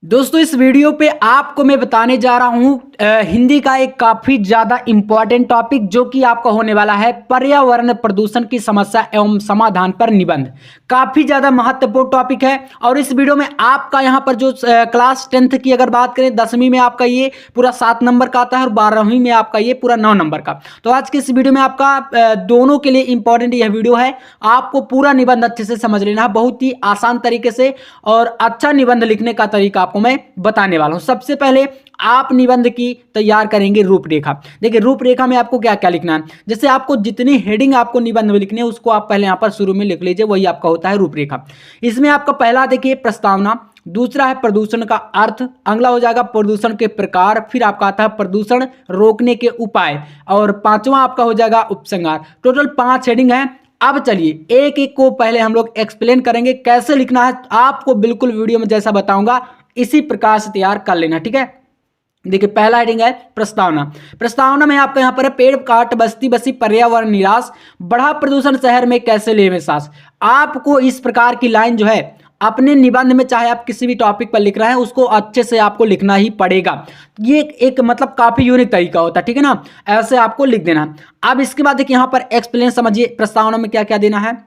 दोस्तों इस वीडियो पे आपको मैं बताने जा रहा हूँ हिंदी का एक काफ़ी ज़्यादा इम्पॉर्टेंट टॉपिक जो कि आपका होने वाला है पर्यावरण प्रदूषण की समस्या एवं समाधान पर निबंध। काफ़ी ज़्यादा महत्वपूर्ण टॉपिक है और इस वीडियो में आपका यहाँ पर जो क्लास 10th की अगर बात करें 10वीं में आपका ये पूरा 7 नंबर का आता है और 12वीं में आपका ये पूरा 9 नंबर का। तो आज के इस वीडियो में आपका दोनों के लिए इंपॉर्टेंट यह वीडियो है। आपको पूरा निबंध अच्छे से समझ लेना है, बहुत ही आसान तरीके से और अच्छा निबंध लिखने का तरीका आपको मैं बताने वाला हूं। सबसे पहले आप निबंध की तैयार करेंगे रूपरेखा। देखिए रूपरेखा में आपको क्या क्या लिखना है, जैसे आपको जितनी हेडिंग आपको निबंध में लिखनी है उसको आप पहले यहां पर शुरू में लिख लीजिए, वही आपका होता है रूपरेखा। इसमें आपका पहला देखिए प्रस्तावना, दूसरा है प्रदूषण का अर्थ, अगला हो जाएगा प्रदूषण के प्रकार, फिर आपका आता है प्रदूषण रोकने के उपाय और पांचवा आपका हो जाएगा उपसंहार। टोटल 5 हेडिंग है। अब चलिए एक एक को पहले हम लोग एक्सप्लेन करेंगे कैसे लिखना है। आपको बिल्कुल वीडियो में जैसा बताऊंगा इसी प्रकार से तैयार कर लेना, ठीक है। देखिए पहला हेडिंग है प्रस्तावना। प्रस्तावना में आपका यहां पर है पेड़ काट बस्ती बसी पर्यावरण निराश, बढ़ा प्रदूषण शहर में कैसे लेवे सांस। आपको इस प्रकार की लाइन जो है अपने निबंध में, चाहे आप किसी भी टॉपिक पर लिख रहे हैं, उसको अच्छे से आपको लिखना ही पड़ेगा। ये एक मतलब काफी यूनिक तरीका होता है, ठीक है ना, ऐसे आपको लिख देना। अब इसके बाद देखिए यहां पर एक्सप्लेन समझिए प्रस्तावना में क्या क्या देना है।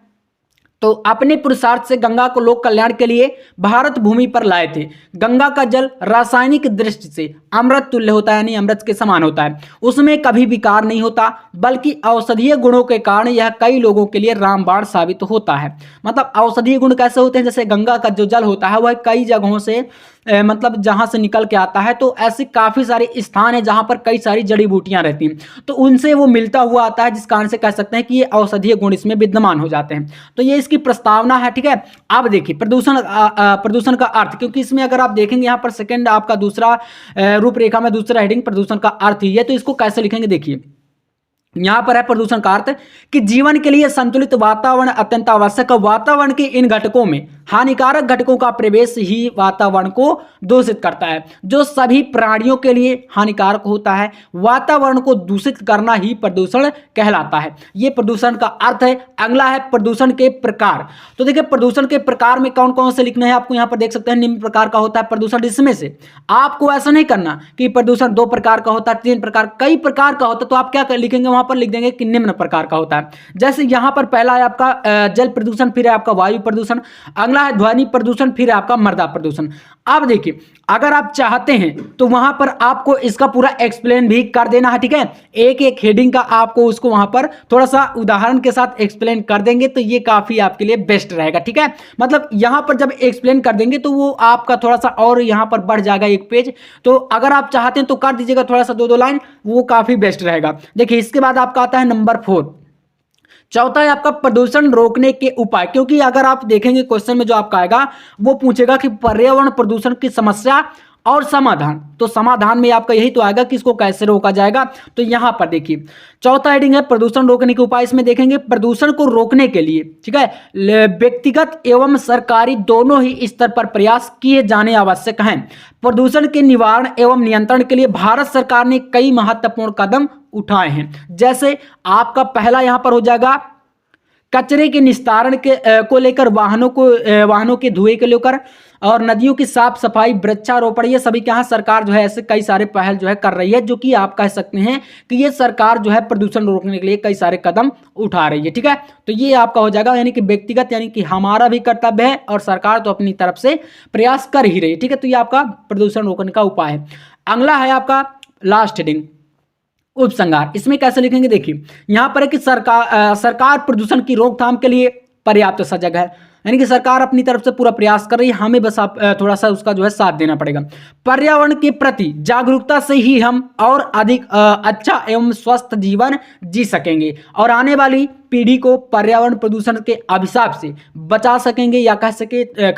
तो अपने पुरुषार्थ से गंगा को लोक कल्याण के लिए भारत भूमि पर लाए थे। गंगा का जल रासायनिक दृष्टि से अमृत तुल्य होता है, यानी अमृत के समान होता है। उसमें कभी विकार नहीं होता, बल्कि औषधीय गुणों के कारण यह कई लोगों के लिए रामबाण साबित होता है। मतलब औषधीय गुण कैसे होते हैं, जैसे गंगा का जो जल होता है वह कई जगहों से मतलब जहां से निकल के आता है, तो ऐसे काफी सारे स्थान है जहां पर कई सारी जड़ी बूटियां रहती हैं, तो उनसे वो मिलता हुआ आता है, जिस कारण से कह सकते हैं कि ये औषधीय गुण इसमें विद्यमान हो जाते हैं। तो ये इसकी प्रस्तावना है, ठीक है। अब देखिए प्रदूषण का अर्थ, क्योंकि इसमें अगर आप देखेंगे यहाँ पर सेकंड आपका दूसरा रूपरेखा में दूसरा हेडिंग प्रदूषण का अर्थ ही है, तो इसको कैसे लिखेंगे। देखिए यहां पर है प्रदूषण का अर्थ कि जीवन के लिए संतुलित वातावरण अत्यंत आवश्यक है। वातावरण के इन घटकों में हानिकारक घटकों का प्रवेश ही वातावरण को दूषित करता है, जो सभी प्राणियों के लिए हानिकारक होता है। वातावरण को दूषित करना ही प्रदूषण कहलाता है। यह प्रदूषण का अर्थ है। अगला है प्रदूषण के प्रकार। तो देखिए प्रदूषण के प्रकार में कौन कौन से लिखना है आपको यहां पर देख सकते हैं। निम्न प्रकार का होता है प्रदूषण। इसमें से आपको ऐसा नहीं करना कि प्रदूषण 2 प्रकार का होता है, 3 प्रकार, कई प्रकार का होता है। तो आप क्या लिखेंगे, वहां पर लिख देंगे कि निम्न प्रकार का होता है। जैसे यहां पर पहला है आपका जल प्रदूषण, फिर है आपका वायु प्रदूषण, अगला है ध्वनि प्रदूषण, फिर है आपका मृदा प्रदूषण। अब देखिए अगर आप चाहते हैं तो वहां पर आपको इसका पूरा एक्सप्लेन भी कर देना है, ठीक है। एक एक हेडिंग का आपको उसको वहां पर थोड़ा सा उदाहरण के साथ एक्सप्लेन कर देंगे, तो ये काफी आपके लिए बेस्ट रहेगा, ठीक है। मतलब यहां पर जब एक्सप्लेन कर देंगे तो वो आपका थोड़ा सा और यहां पर बढ़ जाएगा एक पेज। तो अगर आप चाहते हैं तो कर दीजिएगा थोड़ा सा 2-2 लाइन, वो काफी बेस्ट रहेगा। देखिए इसके बाद आपका आता है नंबर 4। चौथा है आपका प्रदूषण रोकने के उपाय, क्योंकि अगर आप देखेंगे क्वेश्चन में जो आपका आएगा वो पूछेगा कि पर्यावरण प्रदूषण की समस्या और समाधान। तो समाधान में आपका यही तो आएगा कि इसको कैसे रोका जाएगा। तो यहां पर देखिए चौथा हेडिंग है प्रदूषण रोकने के उपाय। इसमें देखेंगे प्रदूषण को रोकने के लिए, ठीक है, व्यक्तिगत एवं सरकारी दोनों ही स्तर पर प्रयास किए जाने आवश्यक हैं। प्रदूषण के निवारण एवं नियंत्रण के लिए भारत सरकार ने कई महत्वपूर्ण कदम उठाए हैं। जैसे आपका पहला यहां पर हो जाएगा कचरे के निस्तारण को लेकर, वाहनों के धुएं को लेकर, और नदियों की साफ सफाई, वृक्षारोपण, ये सभी क्या सरकार जो है ऐसे कई सारे पहल जो है कर रही है, जो कि आप कह सकते हैं कि ये सरकार जो है प्रदूषण रोकने के लिए कई सारे कदम उठा रही है, ठीक है। तो ये आपका हो जाएगा, यानी कि व्यक्तिगत, यानी कि हमारा भी कर्तव्य है और सरकार तो अपनी तरफ से प्रयास कर ही रही है, ठीक है। तो ये आपका प्रदूषण रोकने का उपाय है। अगला है आपका लास्ट हेडिंग उपसंहार। इसमें कैसे लिखेंगे, देखिए यहां पर है कि सरकार प्रदूषण की रोकथाम के लिए पर्याप्त सजग है, यानी कि सरकार अपनी तरफ से पूरा प्रयास कर रही है, हमें बस थोड़ा सा उसका जो है साथ देना पड़ेगा। पर्यावरण के प्रति जागरूकता से ही हम और अधिक अच्छा एवं स्वस्थ जीवन जी सकेंगे और आने वाली पीढ़ी को पर्यावरण प्रदूषण के अभिशाप से बचा सकेंगे, या कह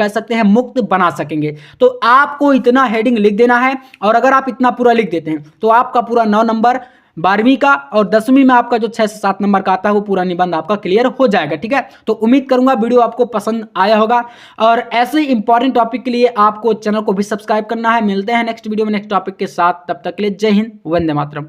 सकते हैं मुक्त बना सकेंगे। तो आपको इतना हेडिंग लिख देना है, और अगर आप इतना पूरा लिख देते हैं तो आपका पूरा 9 नंबर 12वीं का और 10वीं में आपका जो 6 से 7 नंबर का आता है वो पूरा निबंध आपका क्लियर हो जाएगा, ठीक है। तो उम्मीद करूंगा वीडियो आपको पसंद आया होगा, और ऐसे इंपॉर्टेंट टॉपिक के लिए आपको चैनल को भी सब्सक्राइब करना है। मिलते हैं नेक्स्ट वीडियो में नेक्स्ट टॉपिक के साथ, तब तक के लिए जय हिंद, वंदे मातरम।